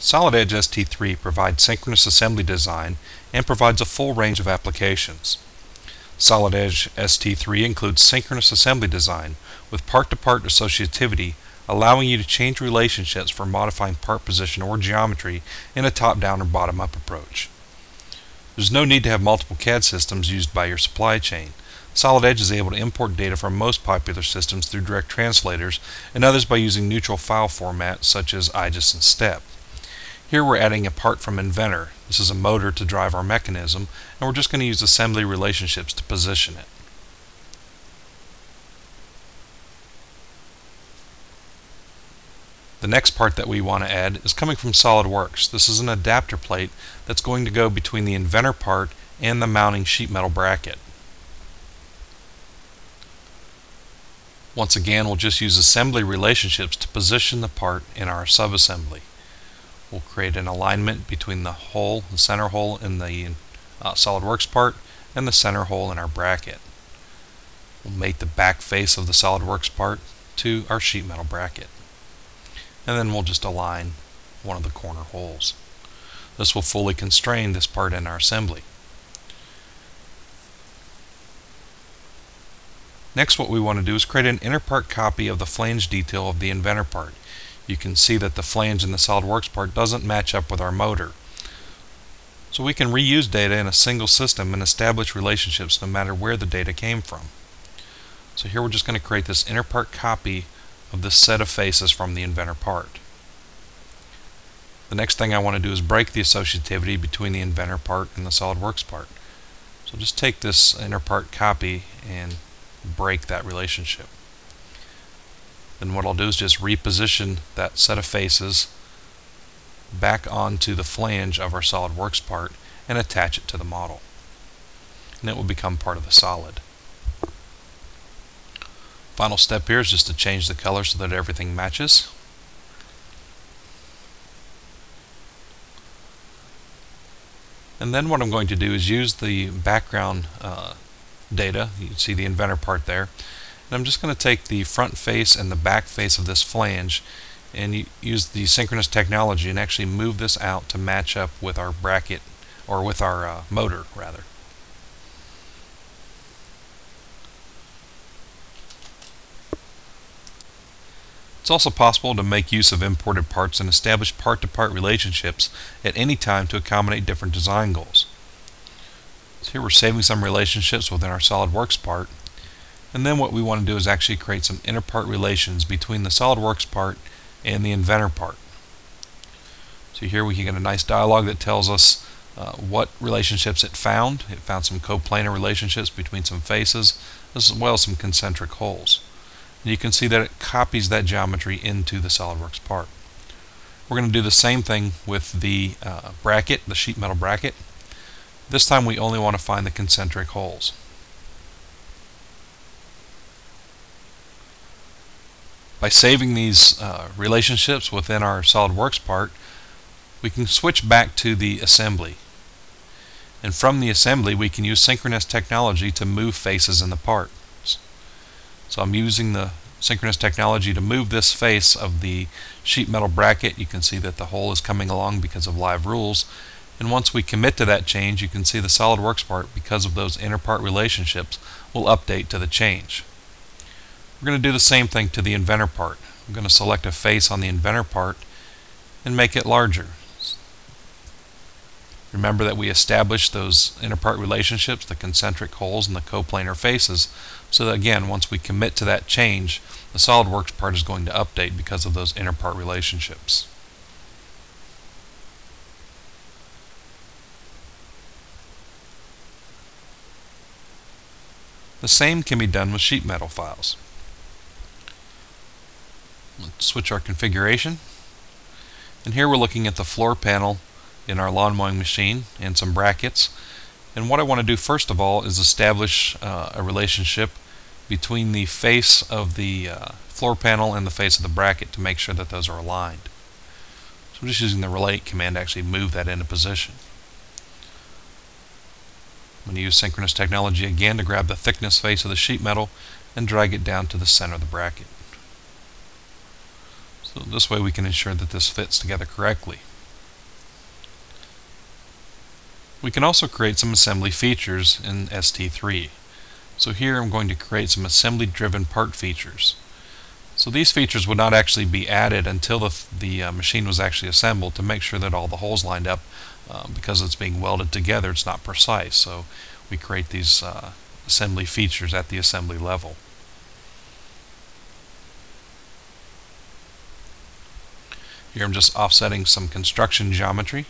Solid Edge ST3 provides synchronous assembly design and provides a full range of applications. Solid Edge ST3 includes synchronous assembly design with part-to-part associativity, allowing you to change relationships for modifying part position or geometry in a top-down or bottom-up approach. There's no need to have multiple CAD systems used by your supply chain. Solid Edge is able to import data from most popular systems through direct translators and others by using neutral file formats such as IGES and STEP. Here we're adding a part from Inventor. This is a motor to drive our mechanism, and we're just going to use assembly relationships to position it. The next part that we want to add is coming from SolidWorks. This is an adapter plate that's going to go between the Inventor part and the mounting sheet metal bracket. Once again, we'll just use assembly relationships to position the part in our subassembly. We'll create an alignment between the center hole in the SolidWorks part and the center hole in our bracket. We'll mate the back face of the SolidWorks part to our sheet metal bracket. And then we'll just align one of the corner holes. This will fully constrain this part in our assembly. Next, what we want to do is create an inner part copy of the flange detail of the Inventor part. You can see that the flange in the SolidWorks part doesn't match up with our motor. So we can reuse data in a single system and establish relationships no matter where the data came from. So here we're just going to create this inner part copy of this set of faces from the Inventor part. The next thing I want to do is break the associativity between the Inventor part and the SolidWorks part. So just take this inner part copy and break that relationship. Then what I'll do is just reposition that set of faces back onto the flange of our SolidWorks part and attach it to the model. And it will become part of the solid. Final step here is just to change the color so that everything matches. And then what I'm going to do is use the background data. You can see the Inventor part there. And I'm just going to take the front face and the back face of this flange and use the synchronous technology and actually move this out to match up with our bracket, or with our motor rather. It's also possible to make use of imported parts and establish part-to-part relationships at any time to accommodate different design goals. So here we're saving some relationships within our SolidWorks part, and then what we want to do is actually create some inner part relations between the SolidWorks part and the Inventor part. So here we can get a nice dialog that tells us what relationships it found. It found some coplanar relationships between some faces as well as some concentric holes. And you can see that it copies that geometry into the SolidWorks part. We're going to do the same thing with the bracket, the sheet metal bracket. This time we only want to find the concentric holes. By saving these relationships within our SolidWorks part, we can switch back to the assembly. And from the assembly we can use synchronous technology to move faces in the parts. So I'm using the synchronous technology to move this face of the sheet metal bracket. You can see that the hole is coming along because of live rules. And once we commit to that change, you can see the SolidWorks part, because of those inner part relationships, will update to the change. We're going to do the same thing to the Inventor part. I'm going to select a face on the Inventor part and make it larger. Remember that we established those inner part relationships, the concentric holes and the coplanar faces, so that again, once we commit to that change, the SolidWorks part is going to update because of those inner part relationships. The same can be done with sheet metal files. Let's switch our configuration. And here we're looking at the floor panel in our lawn mowing machine and some brackets. And what I want to do first of all is establish a relationship between the face of the floor panel and the face of the bracket to make sure that those are aligned. So I'm just using the relate command to actually move that into position. I'm going to use synchronous technology again to grab the thickness face of the sheet metal and drag it down to the center of the bracket. So this way we can ensure that this fits together correctly. We can also create some assembly features in ST3. So here I'm going to create some assembly-driven part features. So these features would not actually be added until the machine was actually assembled to make sure that all the holes lined up. Because it's being welded together, it's not precise. So we create these assembly features at the assembly level. Here I'm just offsetting some construction geometry.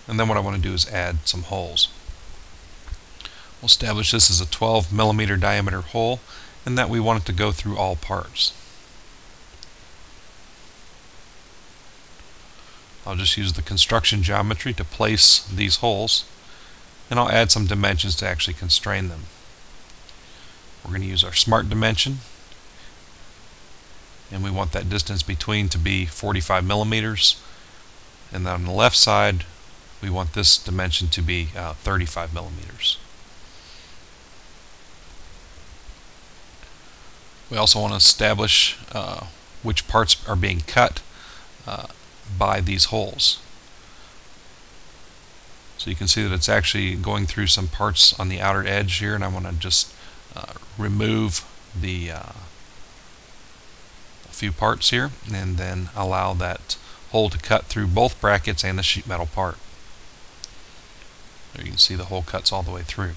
And then what I want to do is add some holes. We'll establish this as a 12 millimeter diameter hole and that we want it to go through all parts. I'll just use the construction geometry to place these holes, and I'll add some dimensions to actually constrain them. We're going to use our smart dimension, and we want that distance between to be 45 millimeters, and then on the left side we want this dimension to be 35 millimeters. We also want to establish which parts are being cut by these holes. So you can see that it's actually going through some parts on the outer edge here, and I want to just remove a few parts here and then allow that hole to cut through both brackets and the sheet metal part. There you can see the hole cuts all the way through.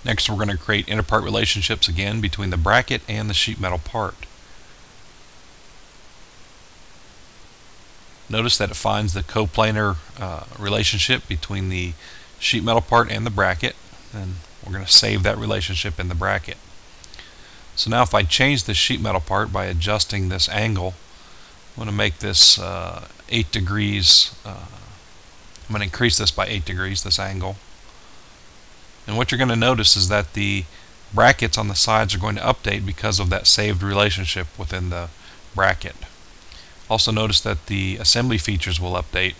Next, we're going to create interpart relationships again between the bracket and the sheet metal part. Notice that it finds the coplanar relationship between the sheet metal part and the bracket, and we're going to save that relationship in the bracket. So now if I change the sheet metal part by adjusting this angle, I'm going to make this 8 degrees. I'm going to increase this by 8 degrees, this angle. And what you're going to notice is that the brackets on the sides are going to update because of that saved relationship within the bracket. Also notice that the assembly features will update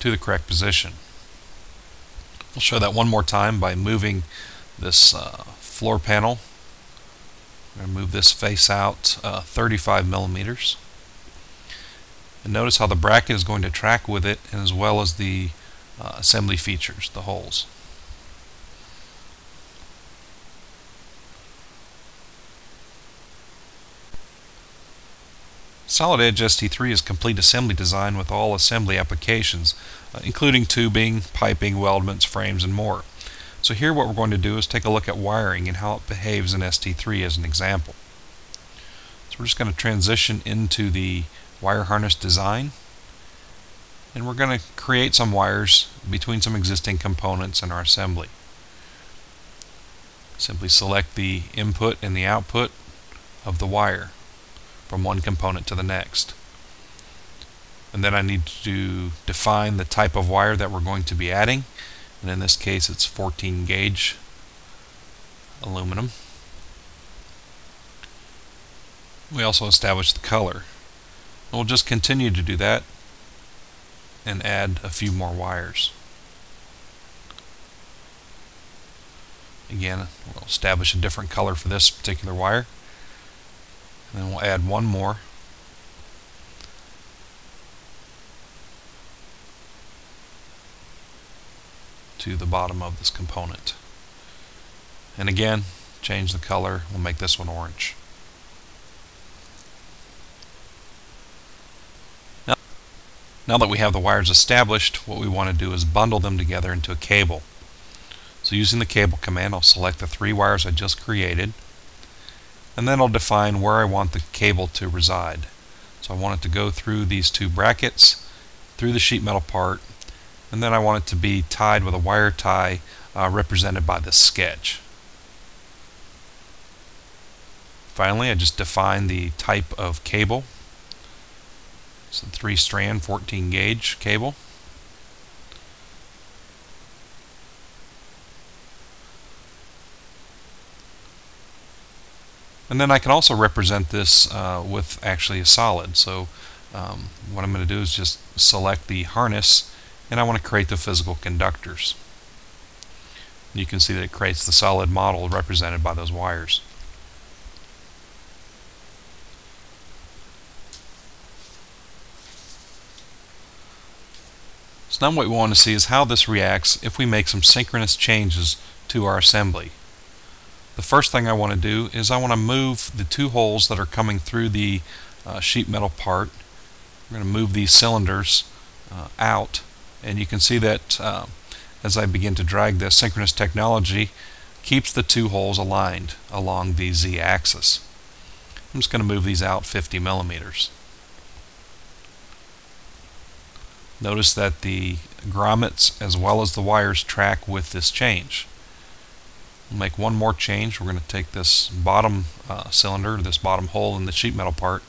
to the correct position. We'll show that one more time by moving this floor panel. I'm going to move this face out 35 millimeters. And notice how the bracket is going to track with it, and as well as the assembly features, the holes. Solid Edge ST3 is complete assembly design with all assembly applications, including tubing, piping, weldments, frames, and more. So here what we're going to do is take a look at wiring and how it behaves in ST3 as an example. So we're just going to transition into the wire harness design, and we're going to create some wires between some existing components in our assembly. Simply select the input and the output of the wire from one component to the next. And then I need to define the type of wire that we're going to be adding, and in this case it's 14 gauge aluminum. We also establish the color. And we'll just continue to do that and add a few more wires. Again, we'll establish a different color for this particular wire. And then we'll add one more. To the bottom of this component. And again, change the color. We'll make this one orange. Now that we have the wires established, what we want to do is bundle them together into a cable. So using the cable command, I'll select the 3 wires I just created, and then I'll define where I want the cable to reside. So I want it to go through these 2 brackets, through the sheet metal part, and then I want it to be tied with a wire tie represented by this sketch. Finally, I just define the type of cable. It's a 3-strand 14 gauge cable. And then I can also represent this with actually a solid. So what I'm going to do is just select the harness, and I want to create the physical conductors. You can see that it creates the solid model represented by those wires. So now what we want to see is how this reacts if we make some synchronous changes to our assembly. The first thing I want to do is I want to move the two holes that are coming through the sheet metal part. We're going to move these cylinders out, and you can see that as I begin to drag this, synchronous technology keeps the two holes aligned along the z-axis. I'm just going to move these out 50 millimeters. Notice that the grommets as well as the wires track with this change. We'll make one more change. We're going to take this bottom cylinder, this bottom hole in the sheet metal part,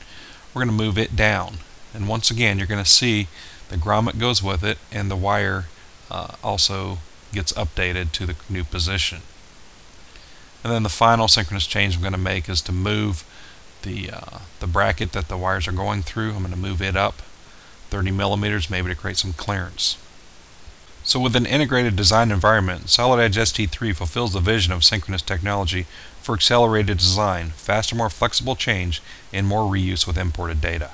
we're going to move it down. And once again, you're going to see the grommet goes with it, and the wire also gets updated to the new position. And then the final synchronous change I'm going to make is to move the bracket that the wires are going through. I'm going to move it up 30 millimeters, maybe to create some clearance. So with an integrated design environment, Solid Edge ST3 fulfills the vision of synchronous technology for accelerated design, faster, more flexible change, and more reuse with imported data.